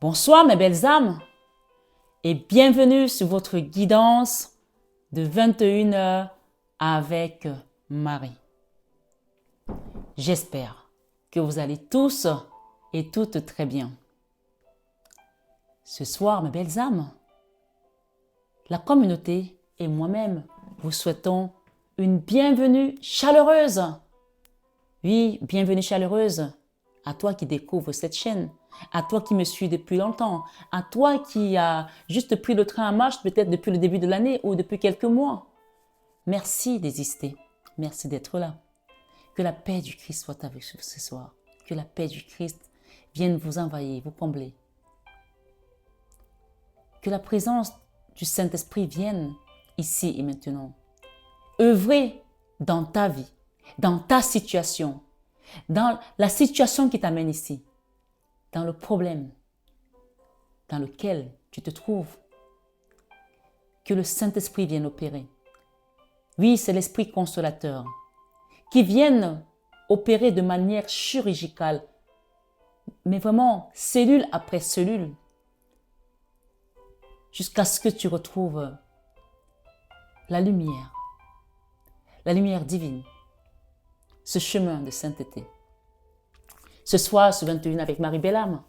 Bonsoir mes belles âmes et bienvenue sur votre guidance de 21 heures avec Marie. J'espère que vous allez tous et toutes très bien. Ce soir mes belles âmes, la communauté et moi-même vous souhaitons une bienvenue chaleureuse. Oui, bienvenue chaleureuse à toi qui découvre cette chaîne, à toi qui me suis depuis longtemps, à toi qui a juste pris le train en marche peut-être depuis le début de l'année ou depuis quelques mois. Merci d'exister, merci d'être là. Que la paix du Christ soit avec vous ce soir, que la paix du Christ vienne vous envahir, vous combler. Que la présence du Saint-Esprit vienne ici et maintenant. Œuvrer dans ta vie, dans ta situation, dans la situation qui t'amène ici, dans le problème dans lequel tu te trouves. Que le Saint-Esprit vienne opérer. Oui, c'est l'Esprit consolateur qui vienne opérer de manière chirurgicale, mais vraiment cellule après cellule, jusqu'à ce que tu retrouves la lumière divine, ce chemin de sainteté. Ce soir, ce 21 avec Marie Belle-Âme.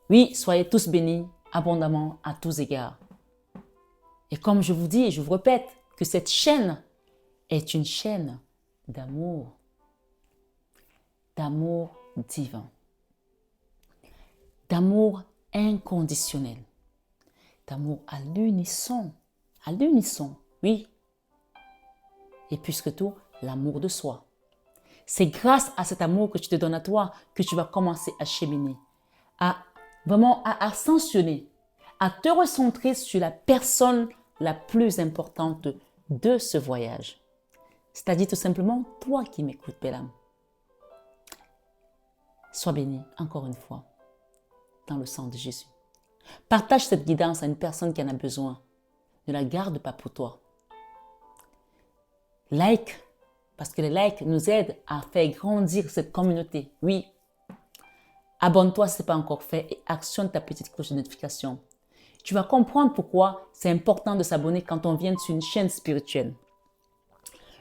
Oui, soyez tous bénis abondamment à tous égards. Et comme je vous dis et je vous répète, que cette chaîne est une chaîne d'amour divin, d'amour inconditionnel, d'amour à l'unisson, oui. Et plus que tout, l'amour de soi. C'est grâce à cet amour que tu te donnes à toi que tu vas commencer à cheminer, à ascensionner, à te recentrer sur la personne la plus importante de ce voyage. C'est-à-dire tout simplement toi qui m'écoutes, belle âme. Sois béni encore une fois dans le sang de Jésus. Partage cette guidance à une personne qui en a besoin. Ne la garde pas pour toi. Like, parce que les likes nous aident à faire grandir cette communauté. Oui. Abonne-toi si ce n'est pas encore fait et actionne ta petite cloche de notification. Tu vas comprendre pourquoi c'est important de s'abonner quand on vient sur une chaîne spirituelle.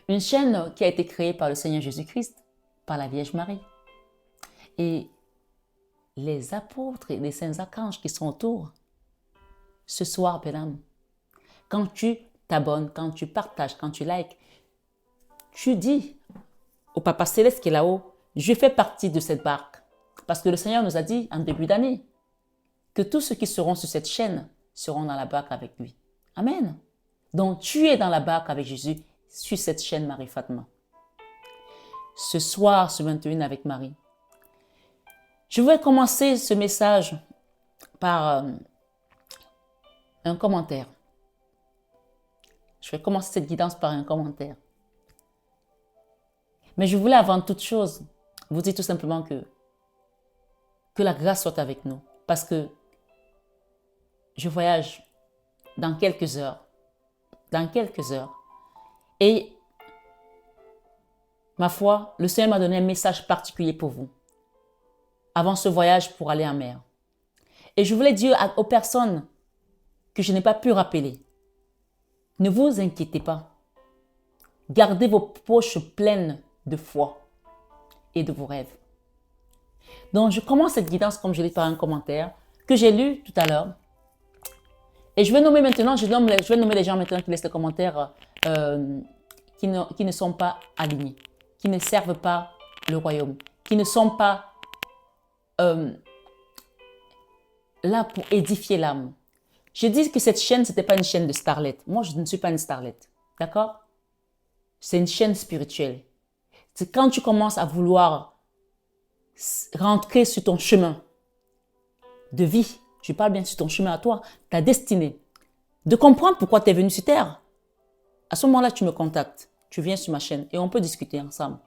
Une chaîne qui a été créée par le Seigneur Jésus-Christ, par la Vierge Marie. Et les apôtres et les saints archanges qui sont autour. Ce soir, belle âme, quand tu t'abonnes, quand tu partages, quand tu likes, tu dis au Papa Céleste qui est là-haut, je fais partie de cette barque. Parce que le Seigneur nous a dit en début d'année que tous ceux qui seront sur cette chaîne seront dans la barque avec lui. Amen. Donc tu es dans la barque avec Jésus sur cette chaîne Marie Fatma. Ce soir, ce 21 avec Marie, je vais commencer ce message par un commentaire. Je vais commencer cette guidance par un commentaire. Mais je voulais avant toute chose vous dire tout simplement que la grâce soit avec nous. Parce que je voyage dans quelques heures. Et ma foi, le Seigneur m'a donné un message particulier pour vous. Avant ce voyage pour aller en mer. Et je voulais dire aux personnes que je n'ai pas pu rappeler. Ne vous inquiétez pas. Gardez vos poches pleines de foi et de vos rêves. Donc, je commence cette guidance, comme je l'ai dit, par un commentaire que j'ai lu tout à l'heure. Et je vais nommer maintenant, je vais nommer les gens maintenant qui laissent les commentaires qui ne sont pas alignés, qui ne servent pas le royaume, qui ne sont pas là pour édifier l'âme. Je dis que cette chaîne, ce n'était pas une chaîne de starlet. Moi, je ne suis pas une starlet. D'accord? C'est une chaîne spirituelle. C'est quand tu commences à vouloir rentrer sur ton chemin de vie, je parle bien sur ton chemin à toi, ta destinée, de comprendre pourquoi tu es venu sur Terre. À ce moment-là, tu me contactes, tu viens sur ma chaîne et on peut discuter ensemble.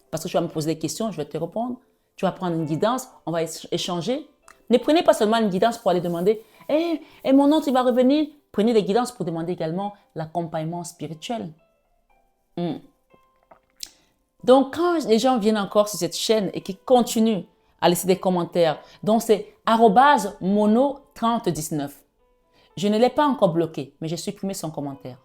Parce que tu vas me poser des questions, je vais te répondre, tu vas prendre une guidance, on va échanger. Ne prenez pas seulement une guidance pour aller demander « et mon autre, il va revenir ». Prenez des guidances pour demander également l'accompagnement spirituel. Donc, quand les gens viennent encore sur cette chaîne et qui continuent à laisser des commentaires. Donc, c'est @mono3019. Je ne l'ai pas encore bloqué, mais j'ai supprimé son commentaire.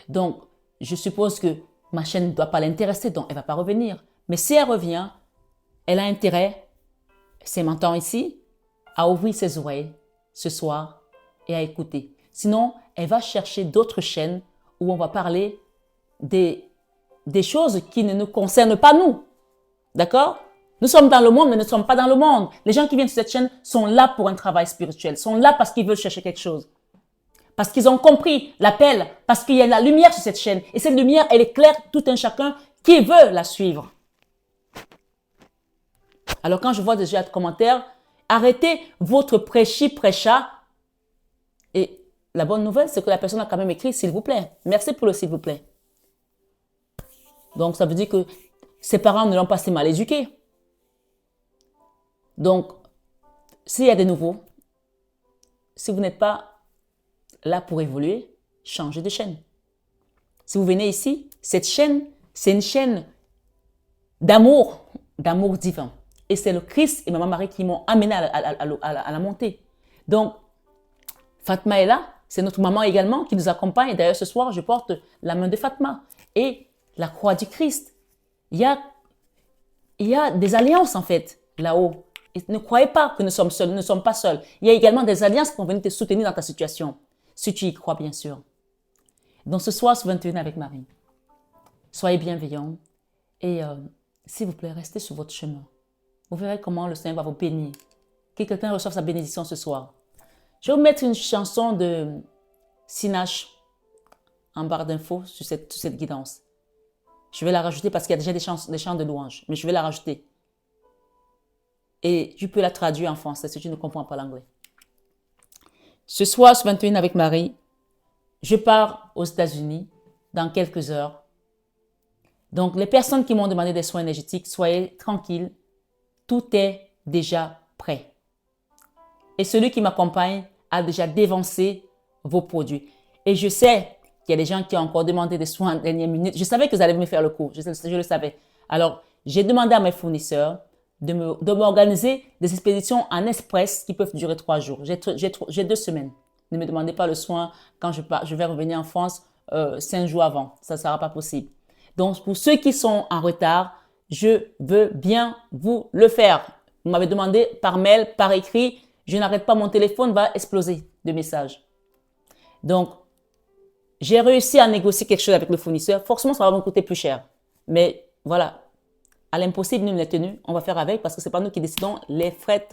Donc, je suppose que ma chaîne ne doit pas l'intéresser, donc elle ne va pas revenir. Mais si elle revient, elle a intérêt, c'est mon temps ici, à ouvrir ses oreilles ce soir et à écouter. Sinon, elle va chercher d'autres chaînes où on va parler des choses qui ne nous concernent pas nous. D'accord? Nous sommes dans le monde, mais nous ne sommes pas dans le monde. Les gens qui viennent sur cette chaîne sont là pour un travail spirituel, sont là parce qu'ils veulent chercher quelque chose. Parce qu'ils ont compris l'appel, parce qu'il y a la lumière sur cette chaîne. Et cette lumière, elle éclaire tout un chacun qui veut la suivre. Alors quand je vois déjà de commentaires, arrêtez votre prêcha. Et la bonne nouvelle, c'est que la personne a quand même écrit « s'il vous plaît ». Merci pour le « s'il vous plaît ». Donc ça veut dire que ses parents ne l'ont pas si mal éduqué. Donc, s'il y a des nouveaux, si vous n'êtes pas là pour évoluer, changez de chaîne. Si vous venez ici, cette chaîne, c'est une chaîne d'amour divin. Et c'est le Christ et Maman Marie qui m'ont amené à la montée. Donc, Fatma est là, c'est notre maman également qui nous accompagne. D'ailleurs, ce soir, je porte la main de Fatma et la croix du Christ. Il y a des alliances en fait, là-haut. Et ne croyez pas que nous sommes seuls, nous ne sommes pas seuls. Il y a également des alliances qui vont venir te soutenir dans ta situation, si tu y crois bien sûr. Donc ce soir, sur 21 avec Marie, soyez bienveillants et s'il vous plaît, restez sur votre chemin. Vous verrez comment le Seigneur va vous bénir. Que quelqu'un reçoive sa bénédiction ce soir. Je vais vous mettre une chanson de Sinache en barre d'infos sur cette guidance. Je vais la rajouter parce qu'il y a déjà des chants de louanges, mais je vais la rajouter. Et tu peux la traduire en français si tu ne comprends pas l'anglais. Ce soir, sur 21 avec Marie, je pars aux États-Unis dans quelques heures. Donc, les personnes qui m'ont demandé des soins énergétiques, soyez tranquilles, tout est déjà prêt. Et celui qui m'accompagne a déjà dévancé vos produits. Et je sais qu'il y a des gens qui ont encore demandé des soins en dernière minute. Je savais que vous allez me faire le coup, je le savais. Alors, j'ai demandé à mes fournisseurs de m'organiser des expéditions en express qui peuvent durer 3 jours. J'ai 2 semaines. Ne me demandez pas le soin quand je vais revenir en France 5 jours avant. Ça ne sera pas possible. Donc, pour ceux qui sont en retard, je veux bien vous le faire. Vous m'avez demandé par mail, par écrit. Je n'arrête pas, mon téléphone va exploser de messages. Donc, j'ai réussi à négocier quelque chose avec le fournisseur. Forcément, ça va me coûter plus cher. Mais voilà, à l'impossible, nous les tenu. On va faire avec parce que ce n'est pas nous qui décidons les frais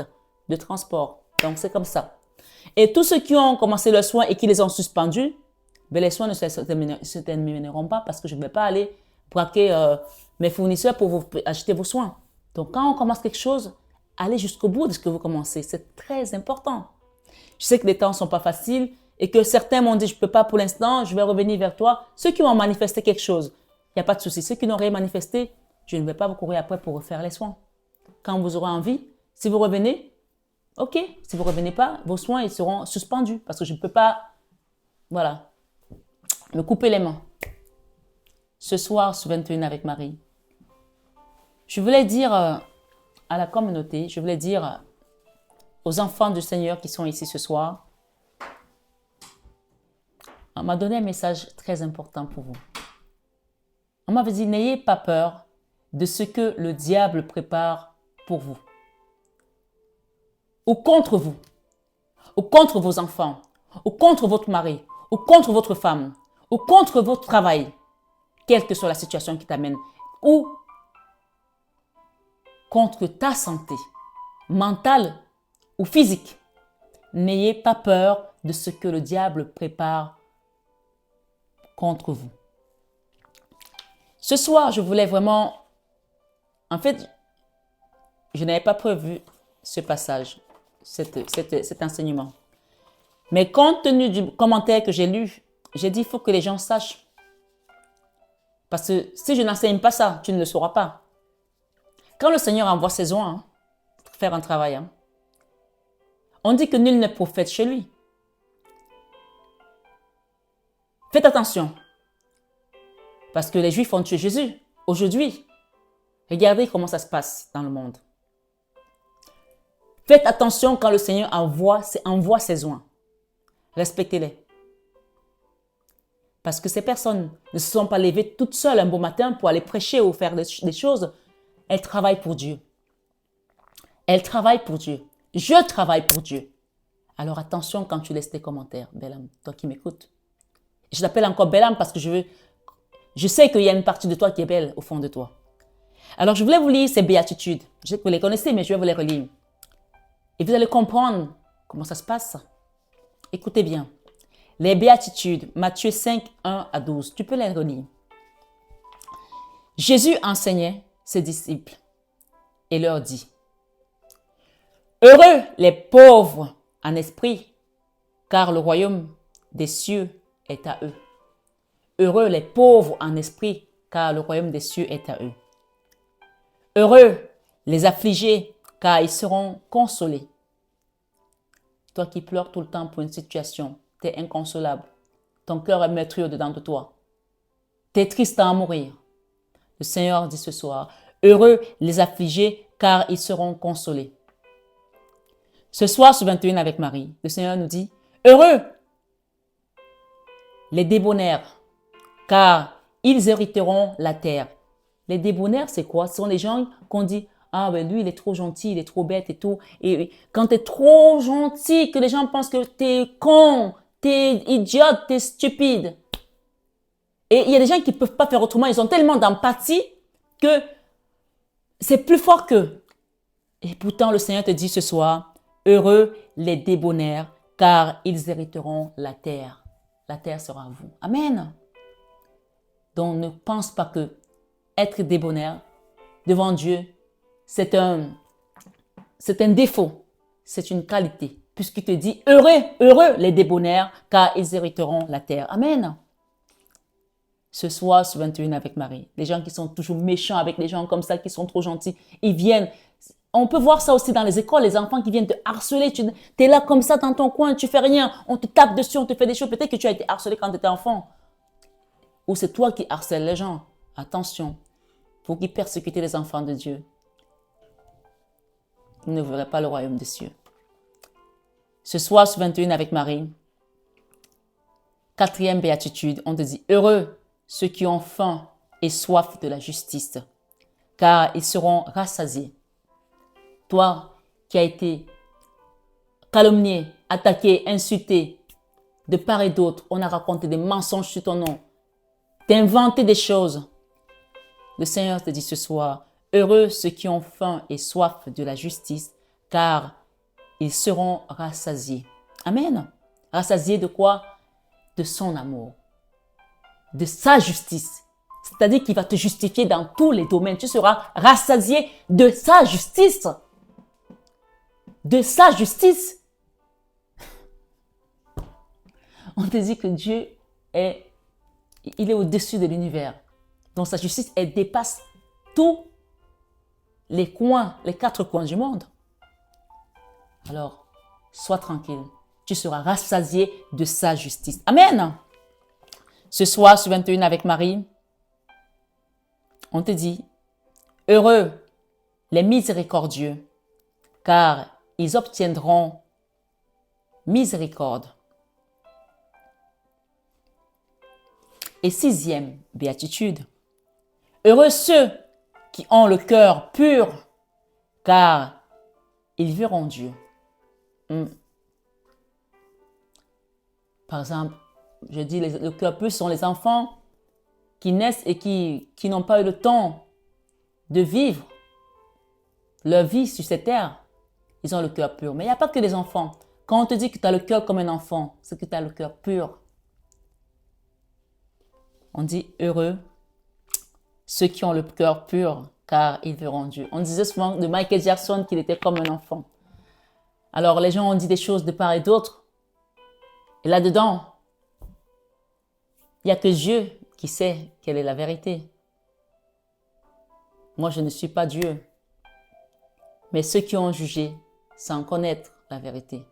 de transport. Donc, c'est comme ça. Et tous ceux qui ont commencé leurs soins et qui les ont suspendus, ben les soins ne se termineront pas parce que je ne vais pas aller braquer mes fournisseurs pour vous acheter vos soins. Donc, quand on commence quelque chose, allez jusqu'au bout de ce que vous commencez. C'est très important. Je sais que les temps ne sont pas faciles et que certains m'ont dit, je ne peux pas pour l'instant, je vais revenir vers toi. Ceux qui ont manifesté quelque chose, il n'y a pas de souci. Ceux qui n'ont rien manifesté, je ne vais pas vous courir après pour refaire les soins. Quand vous aurez envie, si vous revenez, ok. Si vous ne revenez pas, vos soins ils seront suspendus parce que je ne peux pas, voilà, me couper les mains. Ce soir, sur 21 avec Marie, je voulais dire à la communauté, je voulais dire aux enfants du Seigneur qui sont ici ce soir, on m'a donné un message très important pour vous. On m'avait dit, n'ayez pas peur de ce que le diable prépare pour vous. Ou contre vous. Ou contre vos enfants. Ou contre votre mari. Ou contre votre femme. Ou contre votre travail. Quelle que soit la situation qui t'amène. Ou contre ta santé. Mentale ou physique. N'ayez pas peur de ce que le diable prépare contre vous. Ce soir, je voulais vraiment... En fait, je n'avais pas prévu ce passage, cet enseignement. Mais compte tenu du commentaire que j'ai lu, j'ai dit, il faut que les gens sachent. Parce que si je n'enseigne pas ça, tu ne le sauras pas. Quand le Seigneur envoie ses oins faire un travail, on dit que nul n'est prophète chez lui. Faites attention. Parce que les Juifs ont tué Jésus. Aujourd'hui, regardez comment ça se passe dans le monde. Faites attention quand le Seigneur envoie ses oins. Respectez-les. Parce que ces personnes ne se sont pas levées toutes seules un beau matin pour aller prêcher ou faire des choses. Elles travaillent pour Dieu. Elles travaillent pour Dieu. Je travaille pour Dieu. Alors attention quand tu laisses tes commentaires, belle âme, toi qui m'écoutes. Je t'appelle encore belle âme parce que je sais qu'il y a une partie de toi qui est belle au fond de toi. Alors je voulais vous lire ces béatitudes. Je sais que vous les connaissez, mais je vais vous les relire. Et vous allez comprendre comment ça se passe. Écoutez bien. Les béatitudes, Matthieu 5, 1 à 12. Tu peux les relire. Jésus enseignait ses disciples et leur dit: Heureux les pauvres en esprit, car le royaume des cieux est à eux. Heureux les pauvres en esprit, car le royaume des cieux est à eux. Heureux les affligés, car ils seront consolés. Toi qui pleures tout le temps pour une situation, tu es inconsolable. Ton cœur est meurtri dedans de toi. Tu es triste à en mourir. Le Seigneur dit ce soir: Heureux les affligés, car ils seront consolés. Ce soir, sur 21 avec Marie, le Seigneur nous dit: Heureux les débonnaires, car ils hériteront la terre. Les débonnaires, c'est quoi? Ce sont les gens qu'on dit: ah ben lui, il est trop gentil, il est trop bête et tout. Et quand tu es trop gentil, que les gens pensent que tu es con, tu es idiote, tu es stupide. Et il y a des gens qui ne peuvent pas faire autrement. Ils ont tellement d'empathie que c'est plus fort qu'eux. Et pourtant, le Seigneur te dit ce soir: Heureux les débonnaires, car ils hériteront la terre. La terre sera à vous. Amen. Donc, ne pense pas que être débonnaire devant Dieu, c'est un défaut. C'est une qualité. Puisqu'il te dit: Heureux les débonnaires, car ils hériteront la terre. Amen. Ce soir, sur 21 avec Marie, les gens qui sont toujours méchants avec les gens comme ça, qui sont trop gentils, ils viennent. On peut voir ça aussi dans les écoles, les enfants qui viennent te harceler. Tu es là comme ça dans ton coin, tu fais rien. On te tape dessus, on te fait des choses. Peut-être que tu as été harcelé quand tu étais enfant. Ou c'est toi qui harcèles les gens. Attention, pour qui persécuter les enfants de Dieu, vous ne verrez pas le royaume des cieux. Ce soir, sur 21 avec Marie, 4e béatitude, on te dit: Heureux ceux qui ont faim et soif de la justice, car ils seront rassasiés. Toi qui as été calomnié, attaqué, insulté, de part et d'autre, on a raconté des mensonges sur ton nom, t'as inventé des choses. Le Seigneur te dit ce soir: Heureux ceux qui ont faim et soif de la justice, car ils seront rassasiés. Amen. Rassasiés de quoi? De son amour, de sa justice. C'est-à-dire qu'il va te justifier dans tous les domaines. Tu seras rassasié de sa justice. De sa justice. On te dit que Dieu il est au-dessus de l'univers. Donc sa justice, elle dépasse tous les coins, les 4 coins du monde. Alors, sois tranquille. Tu seras rassasié de sa justice. Amen. Ce soir, sur 21 avec Marie, on te dit: Heureux les miséricordieux, car ils obtiendront miséricorde. Et 6e béatitude: Heureux ceux qui ont le cœur pur, car ils verront Dieu. Par exemple, je dis le cœur pur sont les enfants qui naissent et qui n'ont pas eu le temps de vivre leur vie sur cette terre. Ils ont le cœur pur. Mais il n'y a pas que des enfants. Quand on te dit que tu as le cœur comme un enfant, c'est que tu as le cœur pur. On dit: Heureux ceux qui ont le cœur pur, car ils verront Dieu. On disait souvent de Michael Jackson qu'il était comme un enfant. Alors les gens ont dit des choses de part et d'autre. Et là-dedans, il n'y a que Dieu qui sait quelle est la vérité. Moi, je ne suis pas Dieu. Mais ceux qui ont jugé sans connaître la vérité.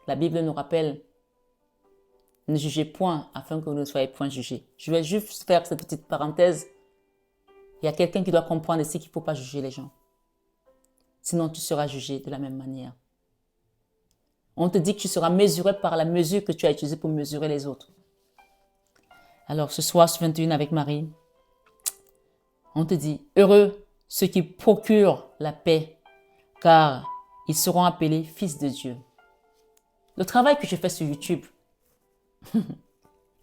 La Bible nous rappelle: ne jugez point afin que vous ne soyez point jugés. Je vais juste faire cette petite parenthèse. Il y a quelqu'un qui doit comprendre ici qu'il ne faut pas juger les gens. sinon tu seras jugé de la même manière. On te dit que tu seras mesuré par la mesure que tu as utilisée pour mesurer les autres. Alors ce soir, sur 21 avec Marie, on te dit, heureux ceux qui procurent la paix, car ils seront appelés fils de Dieu. Le travail que je fais sur YouTube,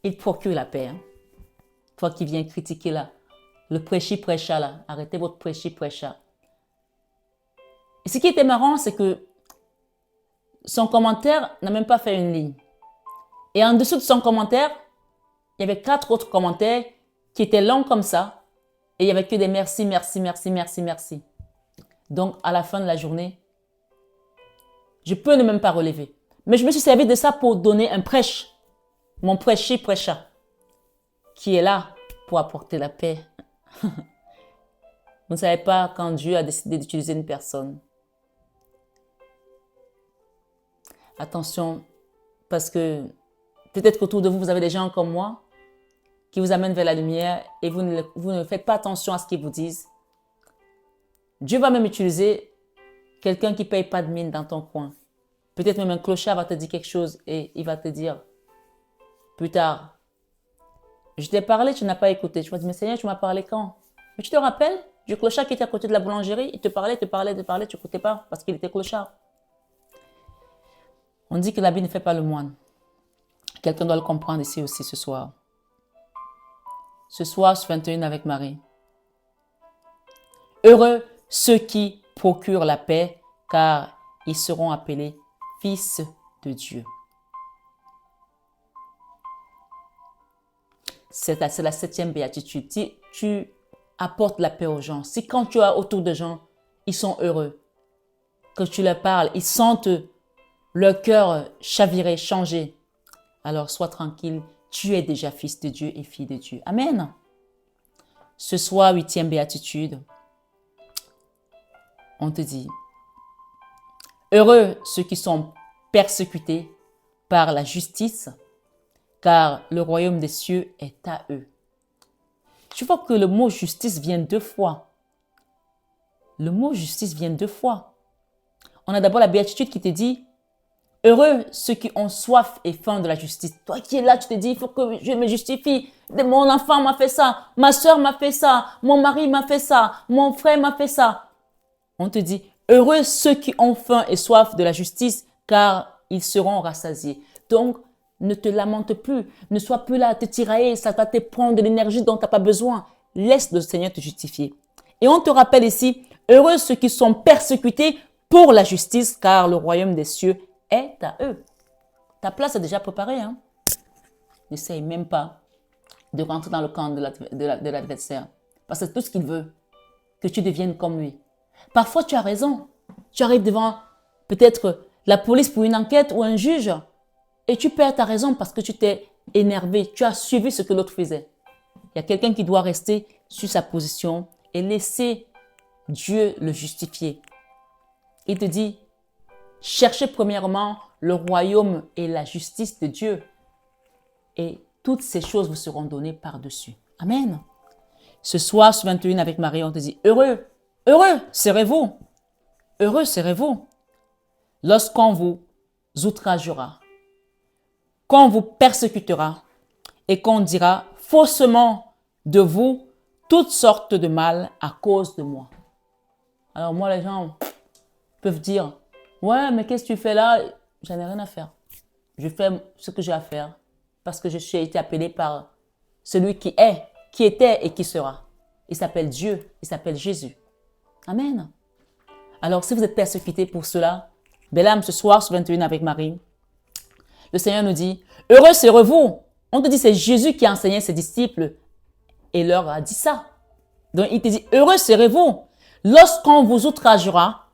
il procure la paix. Hein? Toi qui viens critiquer là, le prêchi-prêcha là, arrêtez votre prêchi-prêcha. Et ce qui était marrant, c'est que son commentaire n'a même pas fait une ligne. Et en dessous de son commentaire, il y avait 4 autres commentaires qui étaient longs comme ça. Et il n'y avait que des merci, merci, merci, merci, merci. Donc, à la fin de la journée, je peux ne même pas relever. Mais je me suis servi de ça pour donner un prêche. Mon prêchi-prêcha. Qui est là pour apporter la paix. Vous ne savez pas quand Dieu a décidé d'utiliser une personne. Attention, parce que peut-être qu'autour de vous, vous avez des gens comme moi qui vous amènent vers la lumière et vous ne faites pas attention à ce qu'ils vous disent. Dieu va même utiliser quelqu'un qui ne paye pas de mine dans ton coin. Peut-être même un clochard va te dire quelque chose et il va te dire plus tard, je t'ai parlé, tu n'as pas écouté. Tu vas dire, mais Seigneur, tu m'as parlé quand? Mais tu te rappelles du clochard qui était à côté de la boulangerie? Il te parlait, tu n'écoutais pas parce qu'il était clochard. On dit que l'habit ne fait pas le moine. Quelqu'un doit le comprendre ici aussi ce soir. Ce soir, sur 21 avec Marie. Heureux ceux qui procurent la paix, car ils seront appelés fils de Dieu. C'est la 7e béatitude. Si tu apportes la paix aux gens, si quand tu es autour de gens, ils sont heureux, que tu leur parles, ils sentent leur cœur chavirer, changer, alors sois tranquille, tu es déjà fils de Dieu et fille de Dieu. Amen. Ce soir, 8e béatitude, on te dit, heureux ceux qui sont persécutés par la justice, car le royaume des cieux est à eux. Tu vois que le mot justice vient 2 fois. Le mot justice vient 2 fois. On a d'abord la béatitude qui te dit, heureux ceux qui ont soif et faim de la justice. Toi qui es là, tu te dis, il faut que je me justifie. Mon enfant m'a fait ça, ma soeur m'a fait ça, mon mari m'a fait ça, mon frère m'a fait ça. On te dit, heureux ceux qui ont faim et soif de la justice, car ils seront rassasiés. Donc, ne te lamente plus, ne sois plus là à te tirailler, ça va te prendre de l'énergie dont tu n'as pas besoin. Laisse le Seigneur te justifier. Et on te rappelle ici, heureux ceux qui sont persécutés pour la justice, car le royaume des cieux est à eux. Ta place est déjà préparée. Hein? N'essaye même pas de rentrer dans le camp de l'adversaire. Parce que tout ce qu'il veut, que tu deviennes comme lui. Parfois, tu as raison. Tu arrives devant peut-être la police pour une enquête ou un juge et tu perds ta raison parce que tu t'es énervé. Tu as suivi ce que l'autre faisait. Il y a quelqu'un qui doit rester sur sa position et laisser Dieu le justifier. Il te dit, cherchez premièrement le royaume et la justice de Dieu et toutes ces choses vous seront données par-dessus. Amen. Ce soir, sur 21 avec Marie, on te dit, heureux, heureux serez-vous, heureux serez-vous lorsqu'on vous outragera, qu'on vous persécutera et qu'on dira faussement de vous toutes sortes de mal à cause de moi. Alors moi, les gens peuvent dire, ouais, mais qu'est-ce que tu fais là? J'en ai rien à faire. Je fais ce que j'ai à faire parce que je suis été appelé par celui qui est, qui était et qui sera. Il s'appelle Dieu, il s'appelle Jésus. Amen. Alors, si vous êtes persécutés pour cela, Bélam, ce soir, sur 21 avec Marie, le Seigneur nous dit, heureux serez-vous. On te dit, c'est Jésus qui a enseigné ses disciples et leur a dit ça. Donc, il te dit, heureux serez-vous lorsqu'on vous outragera,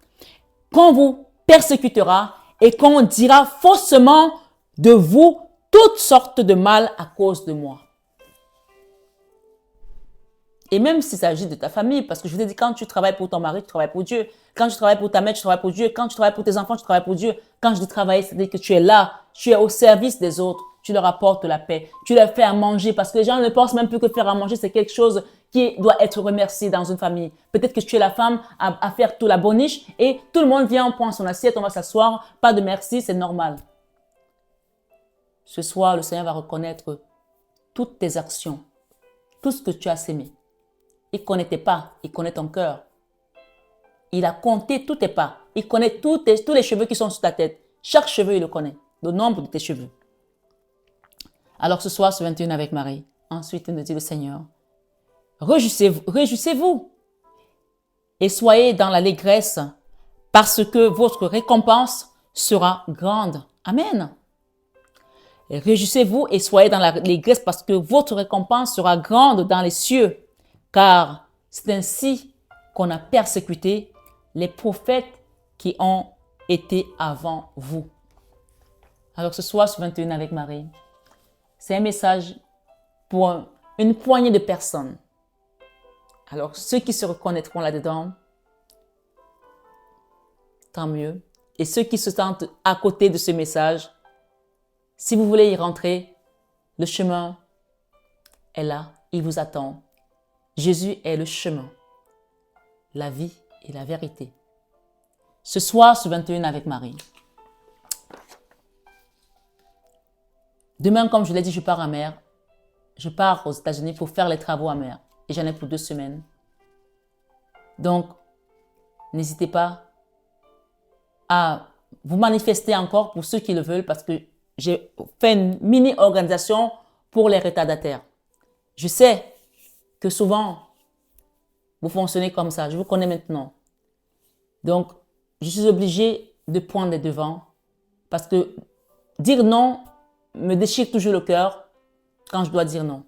qu'on vous persécutera et qu'on dira faussement de vous toutes sortes de mal à cause de moi. Et même s'il s'agit de ta famille, parce que je vous ai dit, quand tu travailles pour ton mari, tu travailles pour Dieu. Quand tu travailles pour ta mère, tu travailles pour Dieu. Quand tu travailles pour tes enfants, tu travailles pour Dieu. Quand je dis travailler, c'est-à-dire que tu es là, tu es au service des autres. tu leur apportes la paix, tu leur fais à manger parce que les gens ne pensent même plus que faire à manger, c'est quelque chose qui doit être remercié dans une famille. Peut-être que tu es la femme à faire tout la boniche et tout le monde vient, on prend son assiette, on va s'asseoir, pas de merci, c'est normal. Ce soir, le Seigneur va reconnaître toutes tes actions, tout ce que tu as sémé. Il ne connaît tes pas, il connaît ton cœur. Il a compté tous tes pas. Il connaît tous les cheveux qui sont sur ta tête. Chaque cheveu, il le connaît. Le nombre de tes cheveux. Alors ce soir, ce 21 avec Marie. Ensuite, il nous dit le Seigneur. Réjouissez-vous et soyez dans l'allégresse parce que votre récompense sera grande. Amen. Réjouissez-vous et soyez dans l'allégresse parce que votre récompense sera grande dans les cieux. Car c'est ainsi qu'on a persécuté les prophètes qui ont été avant vous. Alors ce soir, ce 21 avec Marie, c'est un message pour une poignée de personnes. Alors ceux qui se reconnaîtront là-dedans, tant mieux. Et ceux qui se sentent à côté de ce message, si vous voulez y rentrer, le chemin est là, il vous attend. Jésus est le chemin, la vie et la vérité. Ce soir, ce 21 avec Marie. Demain, comme je l'ai dit, je pars à mer. Je pars aux États-Unis pour faire les travaux à mer. Et j'en ai pour 2 semaines. Donc, n'hésitez pas à vous manifester encore pour ceux qui le veulent parce que j'ai fait une mini-organisation pour les retardataires. Je sais que souvent, vous fonctionnez comme ça. Je vous connais maintenant. Donc, je suis obligée de prendre les devants parce que dire non me déchire toujours le cœur quand je dois dire non.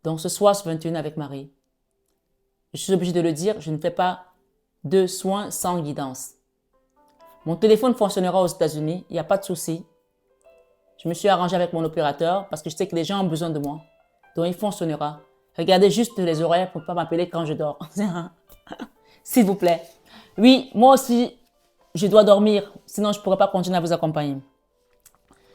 Donc, ce soir, ce 21 avec Marie, je suis obligée de le dire, je ne fais pas de soins sans guidance. Mon téléphone fonctionnera aux États-Unis, il n'y a pas de souci. Je me suis arrangée avec mon opérateur parce que je sais que les gens ont besoin de moi. Donc, il fonctionnera. Regardez juste les oreilles pour ne pas m'appeler quand je dors. S'il vous plaît. Oui, moi aussi, je dois dormir, sinon je ne pourrai pas continuer à vous accompagner.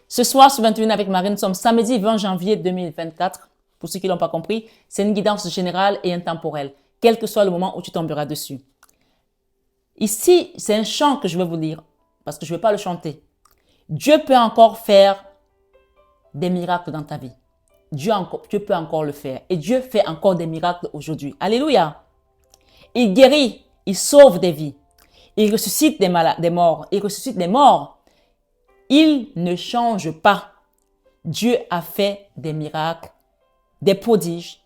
Ce soir, ce 21 avec Marie, nous sommes samedi 20 janvier 2024. Pour ceux qui ne l'ont pas compris, c'est une guidance générale et intemporelle, quel que soit le moment où tu tomberas dessus. Ici, c'est un chant que je vais vous lire, parce que je ne vais pas le chanter. Dieu peut encore faire des miracles dans ta vie. Dieu peut encore le faire. Et Dieu fait encore des miracles aujourd'hui. Alléluia. Il guérit, il sauve des vies. Il ressuscite des morts. Il ressuscite des morts. Il ne change pas. Dieu a fait des miracles, des prodiges.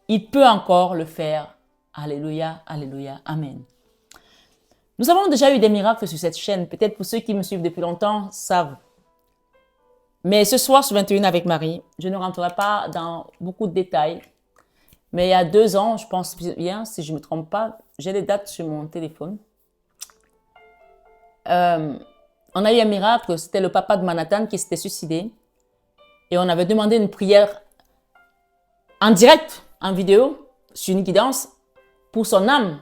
Il peut encore le faire. Alléluia, alléluia, amen. Nous avons déjà eu des miracles sur cette chaîne. Peut-être pour ceux qui me suivent depuis longtemps savent. Mais ce soir, sur 21 avec Marie, je ne rentrerai pas dans beaucoup de détails. Mais il y a 2 ans, je pense bien, si je ne me trompe pas, j'ai les dates sur mon téléphone. On a eu un miracle, c'était le papa de Manhattan qui s'était suicidé. Et on avait demandé une prière en direct, en vidéo, sur une guidance, pour son âme.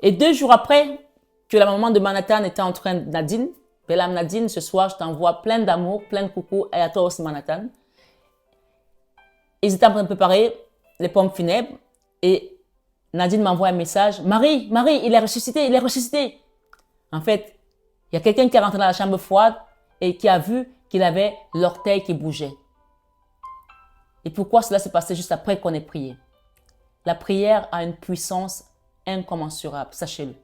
Et 2 jours après que la maman de Manhattan était en train de Nadine, Bella Nadine, ce soir, je t'envoie plein d'amour, plein de coucou, et à toi aussi Manhattan. Ils étaient en train de préparer les pompes funèbres et Nadine m'envoie un message. Marie, il est ressuscité, il est ressuscité. En fait, il y a quelqu'un qui est rentré dans la chambre froide et qui a vu qu'il avait l'orteil qui bougeait. Et pourquoi cela s'est passé juste après qu'on ait prié? La prière a une puissance incommensurable, sachez-le.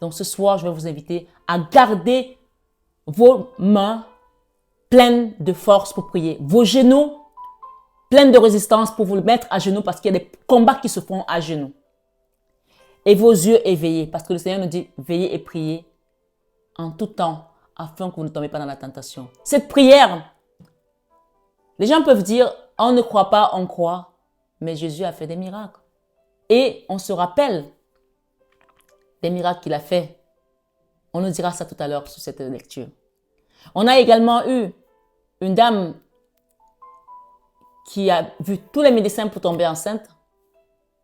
Donc ce soir, je vais vous inviter à garder vos mains pleines de force pour prier, vos genoux pleins de résistance pour vous mettre à genoux parce qu'il y a des combats qui se font à genoux. Et vos yeux éveillés parce que le Seigneur nous dit veillez et priez en tout temps afin que vous ne tombiez pas dans la tentation. Cette prière, les gens peuvent dire on ne croit pas, on croit, mais Jésus a fait des miracles. Et on se rappelle des miracles qu'il a fait. On nous dira ça tout à l'heure sur cette lecture. On a également eu une dame qui a vu tous les médecins pour tomber enceinte.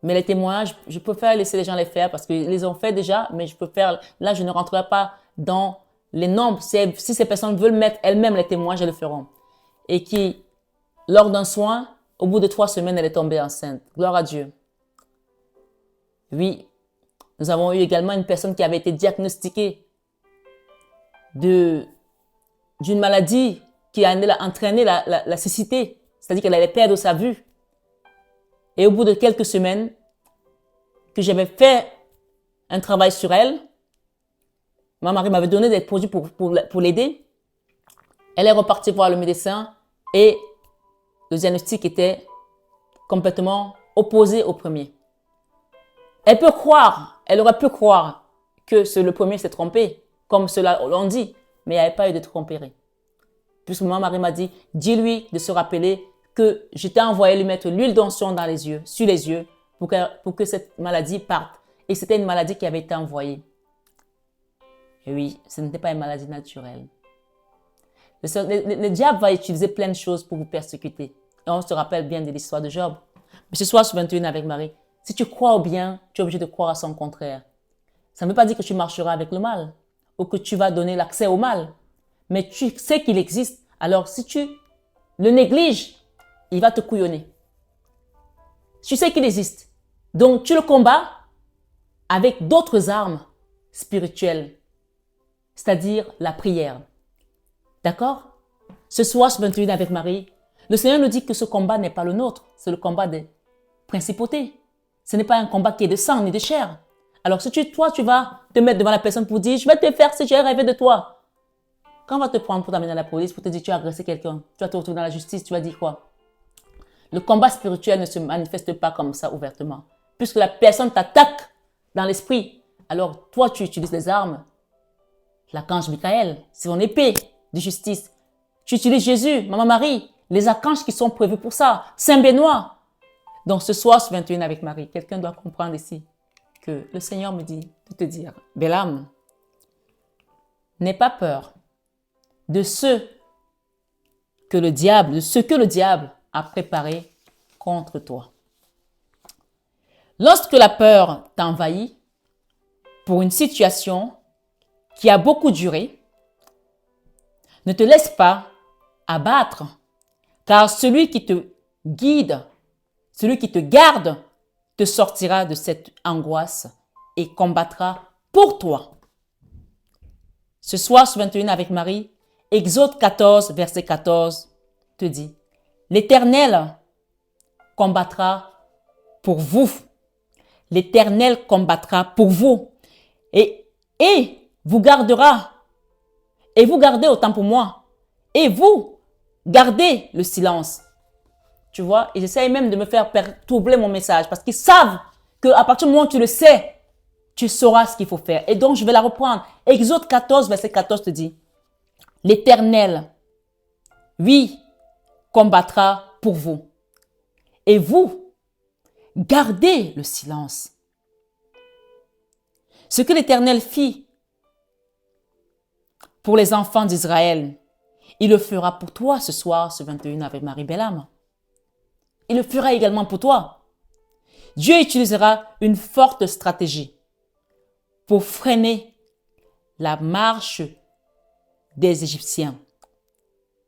Mais les témoignages, je préfère laisser les gens les faire parce qu'ils les ont fait déjà, mais je peux faire, là je ne rentrerai pas dans les nombres. Si ces personnes veulent mettre elles-mêmes les témoignages, elles le feront. et qui, lors d'un soin, au bout de 3 semaines, elle est tombée enceinte. Gloire à Dieu. Oui, nous avons eu également une personne qui avait été diagnostiquée d'une maladie qui a entraîné la cécité, c'est-à-dire qu'elle allait perdre sa vue. Et au bout de quelques semaines, que j'avais fait un travail sur elle, ma mari m'avait donné des produits pour l'aider. Elle est repartie voir le médecin et le diagnostic était complètement opposé au premier. Elle aurait pu croire que le premier s'est trompé, comme cela l'on dit, mais il n'y avait pas eu de tromperie. Puisque mon mari m'a dit, dis-lui de se rappeler que je t'ai envoyé lui mettre l'huile d'onction dans les yeux, sur les yeux, pour que cette maladie parte. Et c'était une maladie qui avait été envoyée. Et oui, ce n'était pas une maladie naturelle. Le diable va utiliser plein de choses pour vous persécuter. Et on se rappelle bien de l'histoire de Job. Mais ce soir, sur 21 avec Marie, si tu crois au bien, tu es obligé de croire à son contraire. Ça ne veut pas dire que tu marcheras avec le mal ou que tu vas donner l'accès au mal. Mais tu sais qu'il existe. Alors, si tu le négliges, il va te couillonner. Tu sais qu'il existe. Donc, tu le combats avec d'autres armes spirituelles, c'est-à-dire la prière. D'accord? Ce soir, sur 21 avec Marie, le Seigneur nous dit que ce combat n'est pas le nôtre, c'est le combat des principautés. Ce n'est pas un combat qui est de sang ni de chair. Alors, si toi, tu vas te mettre devant la personne pour dire, je vais te faire ce que j'ai rêvé de toi. Quand on va te prendre pour t'amener à la police, pour te dire, tu as agressé quelqu'un, tu vas te retrouver dans la justice, tu vas dire quoi? Le combat spirituel ne se manifeste pas comme ça ouvertement. Puisque la personne t'attaque dans l'esprit. Alors, toi, tu utilises les armes. L'archange Michael, c'est son épée de justice. Tu utilises Jésus, Maman Marie, les archanges qui sont prévus pour ça. Saint Benoît. Donc, ce soir, sur 21 avec Marie, quelqu'un doit comprendre ici que le Seigneur me dit de te dire, belle âme, n'aie pas peur de ce que le diable a préparé contre toi. Lorsque la peur t'envahit pour une situation qui a beaucoup duré, ne te laisse pas abattre, car celui qui te guide, celui qui te garde, te sortira de cette angoisse et combattra pour toi. Ce soir, sur 21 avec Marie, Exode 14, verset 14, te dit, l'Éternel combattra pour vous. L'Éternel combattra pour vous. Et vous gardera. Et vous gardez autant pour moi. Et vous gardez le silence. Tu vois, ils essayent même de me faire troubler mon message parce qu'ils savent qu'à partir du moment où tu le sais, tu sauras ce qu'il faut faire. Et donc, je vais la reprendre. Exode 14, verset 14 te dit, l'Éternel, oui, combattra pour vous. Et vous, gardez le silence. Ce que l'Éternel fit pour les enfants d'Israël, il le fera pour toi ce soir, ce 21 avec Marie Bellam. Il le fera également pour toi. Dieu utilisera une forte stratégie pour freiner la marche des Égyptiens.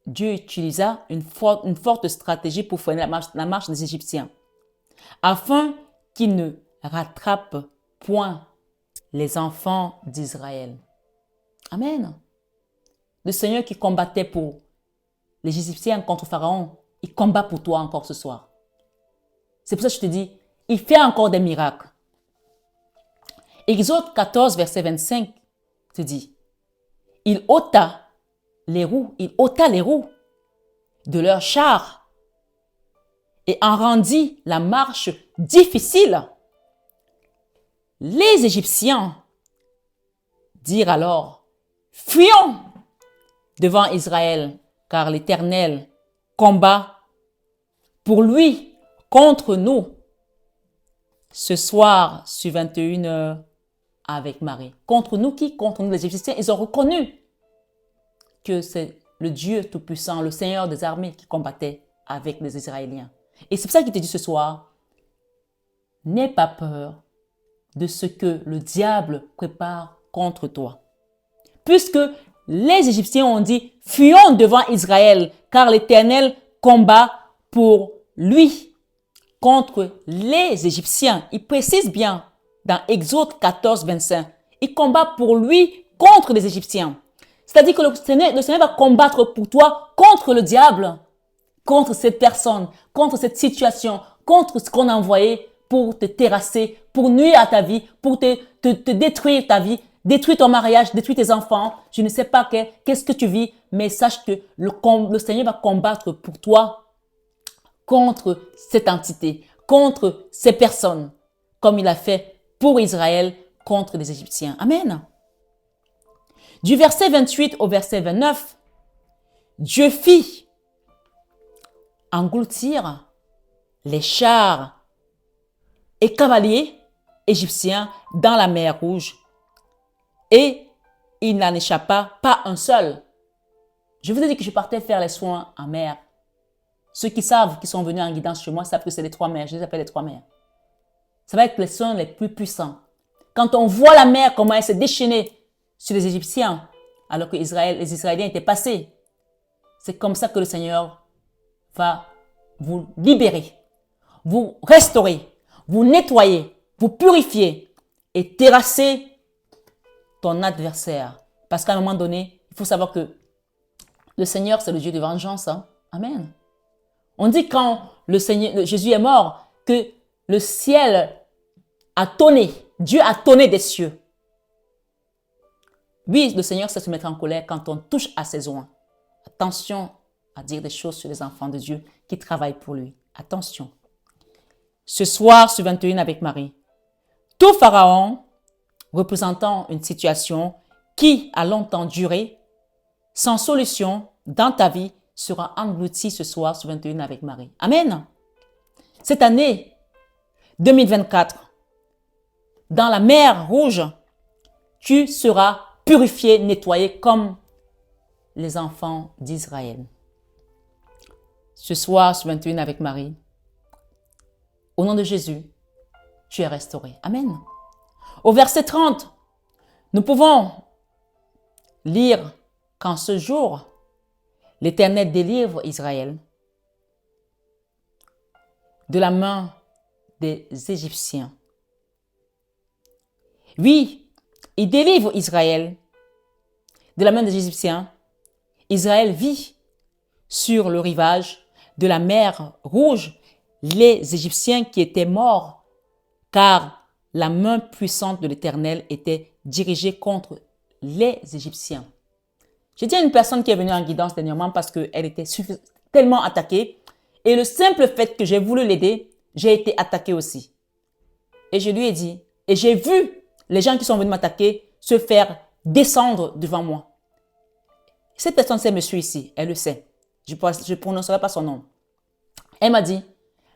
Dieu utilisa une forte stratégie pour freiner la marche des Égyptiens, afin qu'ils ne rattrapent point les enfants d'Israël. Amen. Le Seigneur qui combattait pour les Égyptiens contre Pharaon, il combat pour toi encore ce soir. C'est pour ça que je te dis, il fait encore des miracles. Exode 14, verset 25, te dit, il ôta les roues de leurs chars et en rendit la marche difficile. Les Égyptiens dirent alors, fuyons devant Israël, car l'Éternel combat pour lui contre nous. Ce soir, sur 21 heures, avec Marie. Contre nous qui? Contre nous les Égyptiens. Ils ont reconnu que c'est le Dieu Tout-Puissant, le Seigneur des armées qui combattait avec les Israéliens. Et c'est pour ça qu'il te dit ce soir, n'aie pas peur de ce que le diable prépare contre toi. Puisque les Égyptiens ont dit, fuyons devant Israël, car l'Éternel combat pour lui contre les Égyptiens. Il précise bien dans Exode 14, 25. Il combat pour lui contre les Égyptiens. C'est-à-dire que le Seigneur va combattre pour toi contre le diable, contre cette personne, contre cette situation, contre ce qu'on a envoyé pour te terrasser, pour nuire à ta vie, pour te détruire ta vie, détruire ton mariage, détruire tes enfants. Je ne sais pas qu'est-ce que tu vis, mais sache que le Seigneur va combattre pour toi contre cette entité, contre ces personnes, comme il a fait pour Israël contre les Égyptiens. Amen. Du verset 28 au verset 29, Dieu fit engloutir les chars et cavaliers égyptiens dans la mer Rouge, et il n'en échappa pas un seul. Je vous ai dit que je partais faire les soins en mer. Ceux qui savent, qui sont venus en guidance chez moi, savent que c'est les trois mers. Je les appelle les trois mers. Ça va être les soins les plus puissants. Quand on voit la mer, comment elle s'est déchaînée sur les Égyptiens, alors que les Israéliens étaient passés, c'est comme ça que le Seigneur va vous libérer, vous restaurer, vous nettoyer, vous purifier et terrasser ton adversaire. Parce qu'à un moment donné, il faut savoir que le Seigneur, c'est le Dieu de vengeance. Hein? Amen. On dit quand Jésus est mort, que le ciel a tonné, Dieu a tonné des cieux. Oui, le Seigneur sait se mettre en colère quand on touche à ses oins. Attention à dire des choses sur les enfants de Dieu qui travaillent pour lui. Attention. Ce soir, sur 21 avec Marie, tout Pharaon, représentant une situation qui a longtemps duré, sans solution dans ta vie, sera englouti ce soir sur 21 avec Marie. Amen. Cette année 2024, dans la mer Rouge, tu seras purifié, nettoyé comme les enfants d'Israël. Ce soir, sur 21 avec Marie, au nom de Jésus, tu es restauré. Amen. Au verset 30, nous pouvons lire qu'en ce jour, l'Éternel délivre Israël de la main des Égyptiens. Oui, il délivre Israël de la main des Égyptiens. Israël vit sur le rivage de la mer Rouge les Égyptiens qui étaient morts, car la main puissante de l'Éternel était dirigée contre les Égyptiens. J'ai dit à une personne qui est venue en guidance dernièrement parce qu'elle était tellement attaquée, et le simple fait que j'ai voulu l'aider, j'ai été attaquée aussi. Et je lui ai dit, et j'ai vu les gens qui sont venus m'attaquer se faire descendre devant moi. Cette personne sait monsieur ici, elle le sait. Je ne prononcerai pas son nom. Elle m'a dit,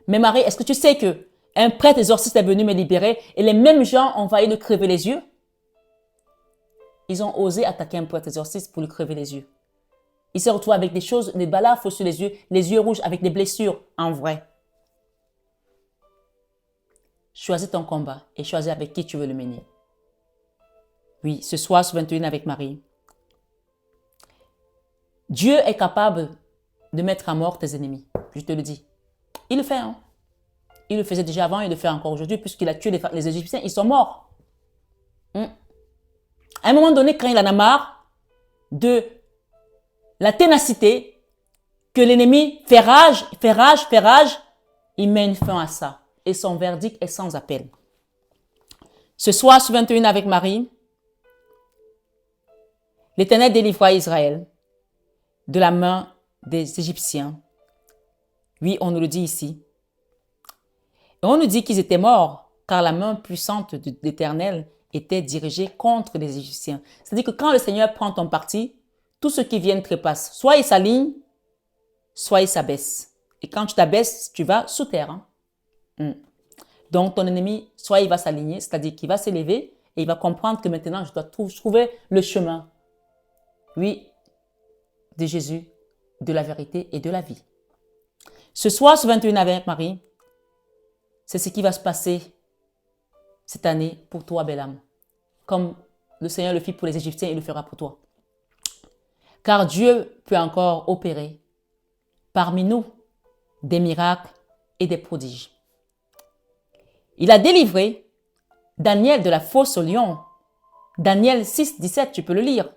mais Marie, est-ce que tu sais que un prêtre exorciste est venu me libérer et les mêmes gens ont failli le crever les yeux? Ils ont osé attaquer un prêtre exorciste pour lui crever les yeux. Il s'est retrouvé avec des choses, des balafres sur les yeux rouges avec des blessures en vrai. Choisis ton combat et choisis avec qui tu veux le mener. Oui, ce soir, sur 21 avec Marie, Dieu est capable de mettre à mort tes ennemis. Je te le dis. Il le fait, hein. Il le faisait déjà avant, il le fait encore aujourd'hui, puisqu'il a tué les Égyptiens, ils sont morts. À un moment donné, quand il en a marre de la ténacité, que l'ennemi fait rage, il met une fin à ça. Et son verdict est sans appel. Ce soir, sur 21 avec Marie, l'Éternel délivra Israël de la main des Égyptiens. Oui, on nous le dit ici. Et on nous dit qu'ils étaient morts, car la main puissante de l'Éternel était dirigée contre les Égyptiens. C'est-à-dire que quand le Seigneur prend ton parti, tous ceux qui viennent trépassent. Soit ils s'alignent, soit ils s'abaissent. Et quand tu t'abaisses, tu vas sous terre. Hein? Donc ton ennemi, soit il va s'aligner, c'est-à-dire qu'il va s'élever et il va comprendre que maintenant, je dois trouver le chemin. Oui, de Jésus, de la vérité et de la vie. Ce soir, ce 21 avec Marie, c'est ce qui va se passer cette année pour toi, belle âme. Comme le Seigneur le fit pour les Égyptiens, il le fera pour toi. car Dieu peut encore opérer parmi nous des miracles et des prodiges. Il a délivré Daniel de la fosse au lion. Daniel 6, 17, tu peux le lire.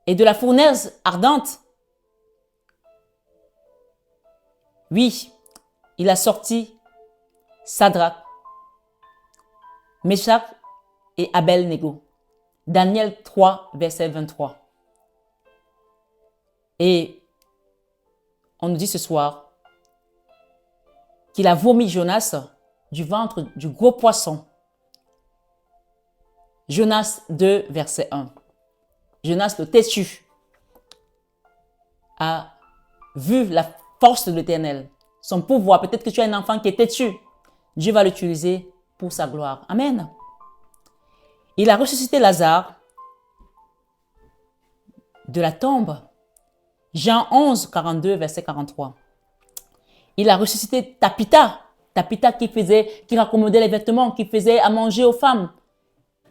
Et de la fournaise ardente. Oui, il a sorti Sadrach, Meshach et Abel-Négo. Daniel 3, verset 23. Et on nous dit ce soir qu'il a vomi Jonas du ventre du gros poisson. Jonas 2, verset 1. Jonas le têtu a vu la force de l'Éternel, son pouvoir. Peut-être que tu as un enfant qui est têtu. Dieu va l'utiliser pour sa gloire. Amen. Il a ressuscité Lazare de la tombe. Jean 11, 42, verset 43. Il a ressuscité Tabitha. Tabitha qui raccommodait les vêtements, qui faisait à manger aux femmes.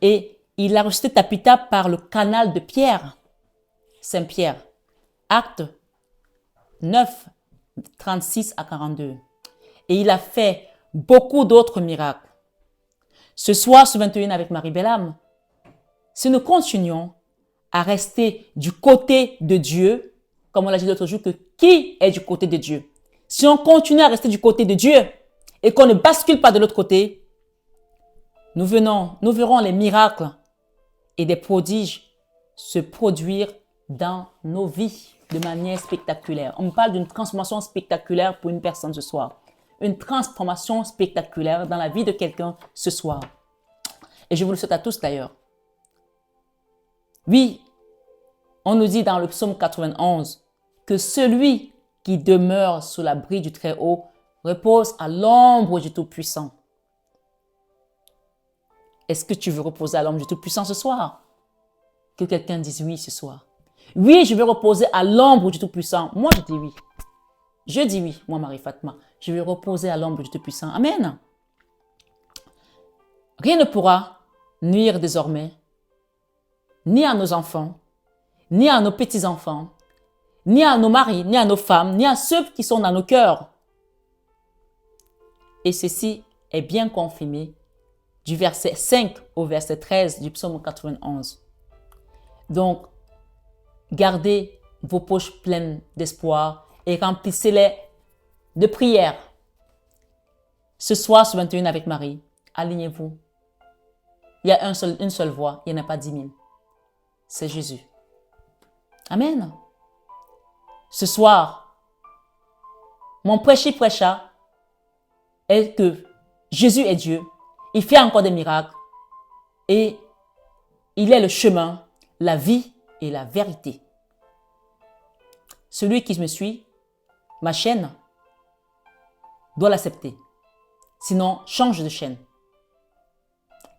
Et il a ressuscité Tabitha par le canal de Pierre, Saint-Pierre. Acte 9, 36 à 42. Et il a fait beaucoup d'autres miracles. Ce soir, ce 21 avec Marie-Bellam, si nous continuons à rester du côté de Dieu, comme on l'a dit l'autre jour, que qui est du côté de Dieu? Si on continue à rester du côté de Dieu et qu'on ne bascule pas de l'autre côté, nous verrons les miracles et des prodiges se produire dans nos vies de manière spectaculaire. On me parle d'une transformation spectaculaire pour une personne ce soir. Une transformation spectaculaire dans la vie de quelqu'un ce soir. Et je vous le souhaite à tous d'ailleurs. Oui, on nous dit dans le psaume 91 que celui qui demeure sous l'abri du Très-Haut repose à l'ombre du Tout-Puissant. Est-ce que tu veux reposer à l'ombre du Tout-Puissant ce soir? Que quelqu'un dise oui ce soir. Oui, je veux reposer à l'ombre du Tout-Puissant. Moi, je dis oui. Je dis oui, moi, Marie-Fatma. Je vais reposer à l'ombre du Tout-Puissant. Amen. Rien ne pourra nuire désormais, ni à nos enfants, ni à nos petits-enfants, ni à nos maris, ni à nos femmes, ni à ceux qui sont dans nos cœurs. Et ceci est bien confirmé du verset 5 au verset 13 du psaume 91. Donc, gardez vos poches pleines d'espoir et remplissez-les de prières. Ce soir, ce 21 avec Marie, alignez-vous. Il y a une seule voix, il n'y en a pas 10 000. C'est Jésus. Amen. Ce soir, mon prêcha est que Jésus est Dieu. Il fait encore des miracles. Et il est le chemin, la vie et la vérité. Celui qui me suit, ma chaîne, doit l'accepter. Sinon, change de chaîne.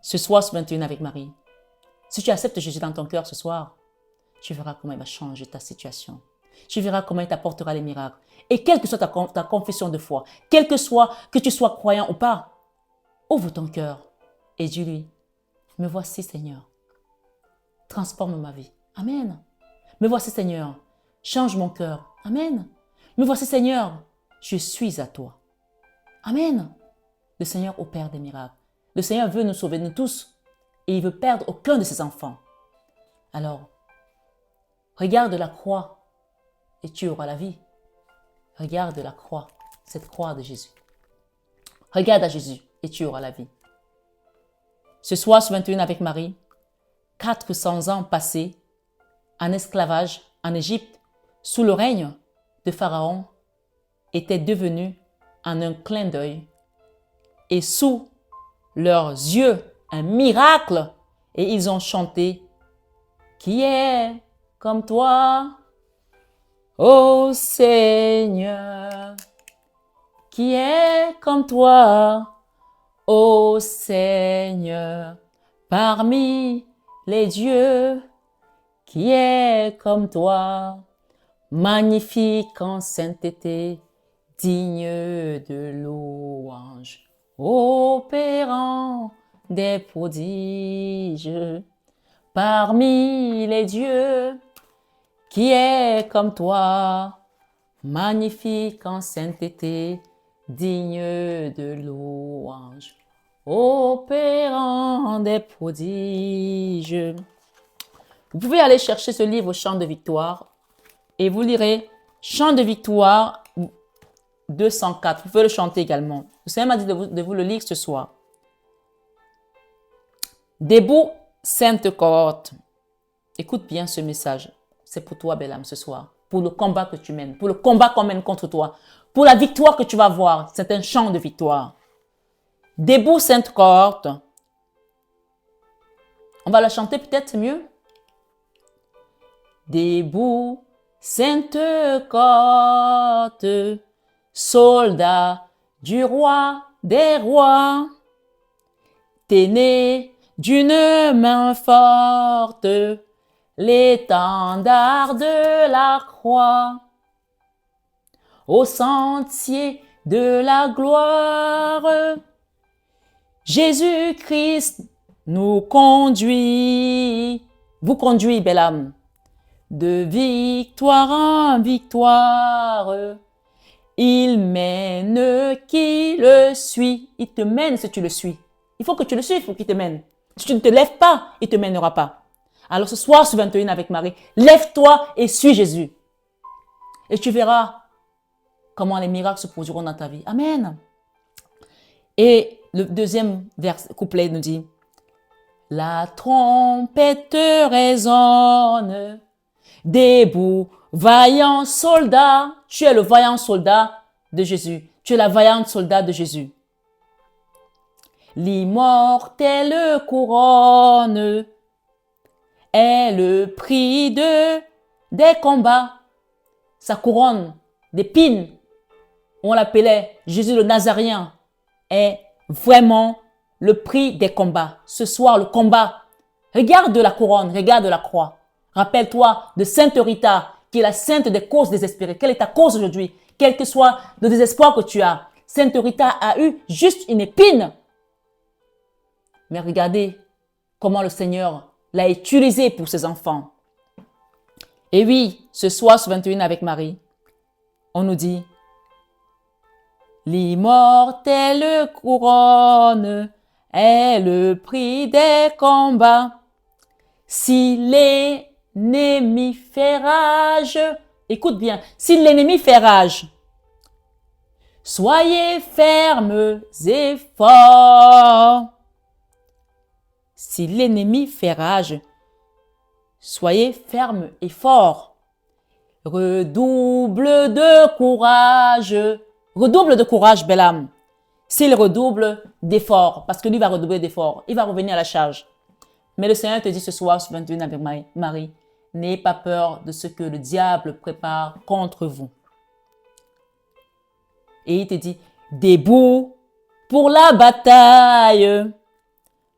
Ce soir, ce 21 avec Marie, si tu acceptes Jésus dans ton cœur ce soir, tu verras comment il va changer ta situation. Tu verras comment il t'apportera les miracles. Et quelle que soit ta confession de foi, quel que soit que tu sois croyant ou pas, ouvre ton cœur et dis-lui, me voici Seigneur, transforme ma vie. Amen. Me voici Seigneur, change mon cœur. Amen. Me voici Seigneur, je suis à toi. Amen. Le Seigneur opère des miracles. Le Seigneur veut nous sauver, nous tous, et il veut perdre aucun de ses enfants. Alors, regarde la croix et tu auras la vie. Regarde la croix, cette croix de Jésus. Regarde à Jésus et tu auras la vie. Ce soir, ce 21 avec Marie, 400 ans passés en esclavage en Égypte, sous le règne de Pharaon, étaient devenus en un clin d'œil et sous leurs yeux un miracle, et ils ont chanté « Qui est comme toi, ô Seigneur? Qui est comme toi, ô Seigneur? Parmi les dieux, qui est comme toi, magnifique en sainteté, digne de louange, opérant des prodiges. Parmi les dieux, Qui est comme toi, magnifique en sainteté, digne de louange, opérant des prodiges. Vous pouvez aller chercher ce livre Chant de victoire et vous lirez Chant de victoire 204. Vous pouvez le chanter également. Le Seigneur m'a dit de vous le lire ce soir. Debout, sainte cohorte. Écoute bien ce message. C'est pour toi, belle âme, ce soir. Pour le combat que tu mènes. Pour le combat qu'on mène contre toi. Pour la victoire que tu vas avoir. C'est un chant de victoire. Debout, sainte cohorte. On va la chanter peut-être mieux. Debout, sainte cohorte, soldat du roi des rois, tenez d'une main forte l'étendard de la croix, au sentier de la gloire. Jésus-Christ nous conduit, vous conduit, belle âme, de victoire en victoire. Il mène qui le suit. Il te mène si tu le suis. Il faut que tu le suives pour qu'il te mène. Si tu ne te lèves pas, il ne te mènera pas. Alors ce soir sur 21 avec Marie, lève-toi et suis Jésus. Et tu verras comment les miracles se produiront dans ta vie. Amen. Et le deuxième couplet nous dit, la trompette résonne, debout, vaillant soldat. Tu es le vaillant soldat de Jésus. Tu es la vaillante soldat de Jésus. L'immortelle couronne est le prix des combats. Sa couronne d'épines, on l'appelait Jésus le Nazaréen, est vraiment le prix des combats. Ce soir, le combat. Regarde la couronne, regarde la croix. Rappelle-toi de Sainte Rita, qui est la sainte des causes désespérées. Quelle est ta cause aujourd'hui? Quel que soit le désespoir que tu as. Sainte Rita a eu juste une épine. Mais regardez comment le Seigneur l'a utilisé pour ses enfants. Et oui, ce soir sur 21 avec Marie, on nous dit, l'immortelle couronne est le prix des combats. Si l'ennemi fait rage, écoute bien, si l'ennemi fait rage, soyez fermes et forts. Si l'ennemi fait rage, soyez fermes et forts. Redouble de courage. Redouble de courage, belle âme. S'il redouble d'efforts, parce que lui va redoubler d'efforts, il va revenir à la charge. Mais le Seigneur te dit ce soir, sur 21 avec Marie, n'ayez pas peur de ce que le diable prépare contre vous. Et il te dit, debout pour la bataille.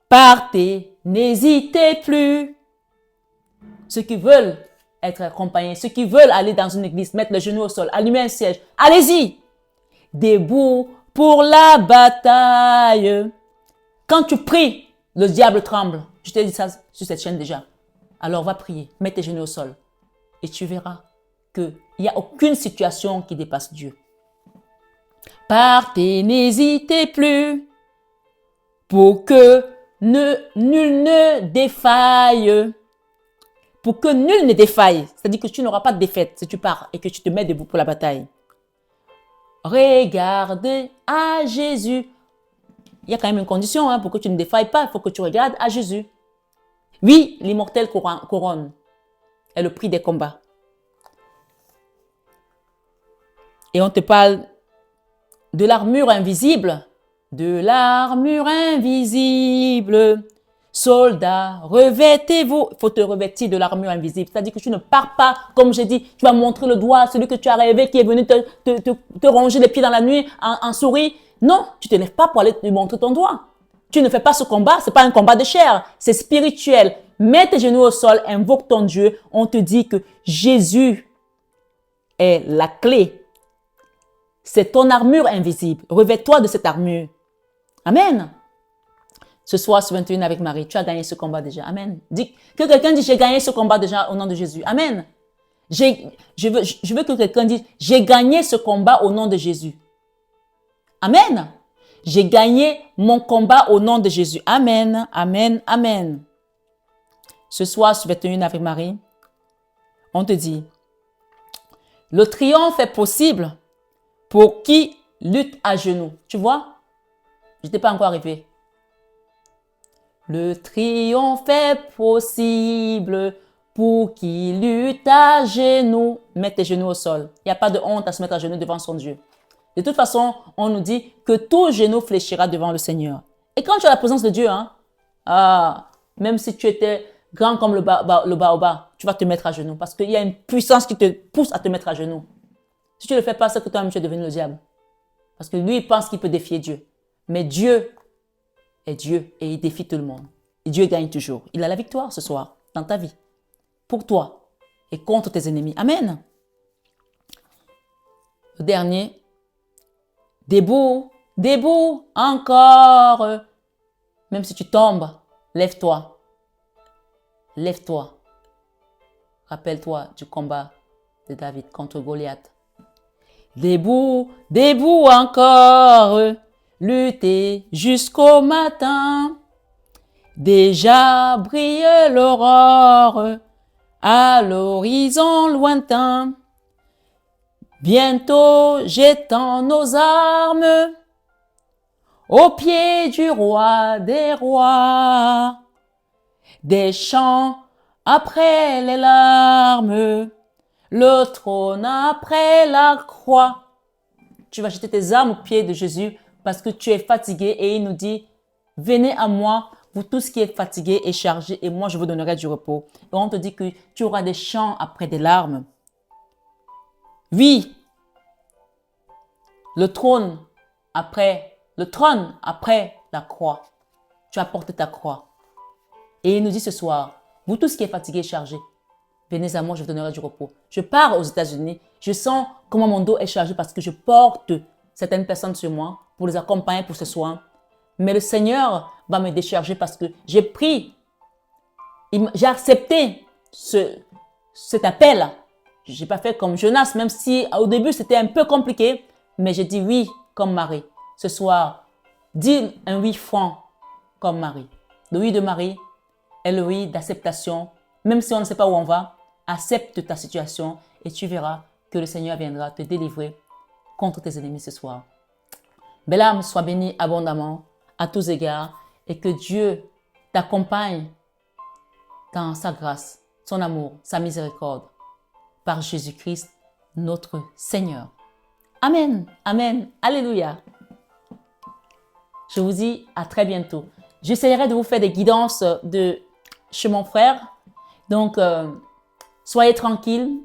Partez, n'hésitez plus. Ceux qui veulent être accompagnés, ceux qui veulent aller dans une église, mettre le genou au sol, allumer un siège, allez-y. Debout pour la bataille. Quand tu pries, le diable tremble. Je t'ai dit ça sur cette chaîne déjà. Alors va prier, mets tes genoux au sol. Et tu verras qu'il n'y a aucune situation qui dépasse Dieu. Partez, n'hésitez plus. Pour que nul ne défaille. Pour que nul ne défaille. C'est-à-dire que tu n'auras pas de défaite si tu pars et que tu te mets debout pour la bataille. Regardez à Jésus. Il y a quand même une condition pour que tu ne défailles pas. Il faut que tu regardes à Jésus. Oui, l'immortelle couronne est le prix des combats. Et on te parle de l'armure invisible. De l'armure invisible. Soldats, revêtez-vous. Il faut te revêtir de l'armure invisible. C'est-à-dire que tu ne pars pas, comme j'ai dit, tu vas montrer le doigt à celui que tu as rêvé, qui est venu te ronger les pieds dans la nuit en souris. Non, tu ne te lèves pas pour aller lui montrer ton doigt. Tu ne fais pas ce combat, ce n'est pas un combat de chair, c'est spirituel. Mets tes genoux au sol, invoque ton Dieu. On te dit que Jésus est la clé. C'est ton armure invisible. Revêt-toi de cette armure. Amen. Ce soir, sur 21 avec Marie, tu as gagné ce combat déjà. Amen. Dis, que quelqu'un dise, j'ai gagné ce combat déjà au nom de Jésus. Amen. Je veux que quelqu'un dise, j'ai gagné ce combat au nom de Jésus. Amen. J'ai gagné mon combat au nom de Jésus. Amen, amen, amen. Ce soir, sur 21 Ave Marie, on te dit, le triomphe est possible pour qui lutte à genoux. Tu vois? Je n'étais pas encore arrivé. Le triomphe est possible pour qui lutte à genoux. Mets tes genoux au sol. Il n'y a pas de honte à se mettre à genoux devant son Dieu. De toute façon, on nous dit que tout genou fléchira devant le Seigneur. Et quand tu as la présence de Dieu, même si tu étais grand comme le baobab, tu vas te mettre à genoux parce qu'il y a une puissance qui te pousse à te mettre à genoux. Si tu ne le fais pas, c'est que toi-même tu es devenu le diable. Parce que lui, il pense qu'il peut défier Dieu. Mais Dieu est Dieu et il défie tout le monde. Et Dieu gagne toujours. Il a la victoire ce soir dans ta vie. Pour toi et contre tes ennemis. Amen. Le dernier. Debout, debout, encore. Même si tu tombes, lève-toi. Lève-toi. Rappelle-toi du combat de David contre Goliath. Debout, debout encore, lutter jusqu'au matin. Déjà brille l'aurore à l'horizon lointain. Bientôt j'étends nos armes au pied du roi des rois. Des chants après les larmes, le trône après la croix. Tu vas jeter tes armes au pied de Jésus parce que tu es fatigué et il nous dit, venez à moi, vous tous qui êtes fatigués et chargés et moi je vous donnerai du repos. Et on te dit que tu auras des chants après des larmes. Oui, le trône après la croix. Tu as porté ta croix. Et il nous dit ce soir, vous tous qui êtes fatigués et chargés, venez à moi, je vous donnerai du repos. Je pars aux États-Unis, je sens comment mon dos est chargé parce que je porte certaines personnes sur moi pour les accompagner pour ce soir. Mais le Seigneur va me décharger parce que j'ai accepté cet appel. Je n'ai pas fait comme Jonas, même si au début c'était un peu compliqué, mais j'ai dit oui comme Marie. Ce soir, dis un oui franc comme Marie. Le oui de Marie est le oui d'acceptation. Même si on ne sait pas où on va, accepte ta situation et tu verras que le Seigneur viendra te délivrer contre tes ennemis ce soir. Belle âme, sois bénie abondamment à tous égards et que Dieu t'accompagne dans sa grâce, son amour, sa miséricorde par Jésus-Christ, notre Seigneur. Amen, amen, alléluia. Je vous dis à très bientôt. J'essaierai de vous faire des guidances chez mon frère. Donc, soyez tranquilles.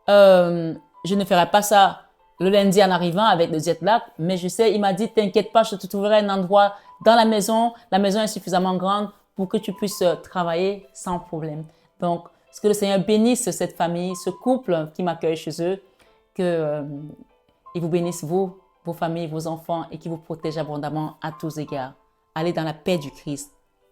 Je ne ferai pas ça le lundi en arrivant avec le jet lag. Mais je sais, il m'a dit, t'inquiète pas, je te trouverai un endroit dans la maison. La maison est suffisamment grande pour que tu puisses travailler sans problème. Donc, que le Seigneur bénisse cette famille, ce couple qui m'accueille chez eux. Il vous bénisse, vous, vos familles, vos enfants et qui vous protège abondamment à tous égards. Allez dans la paix du Christ.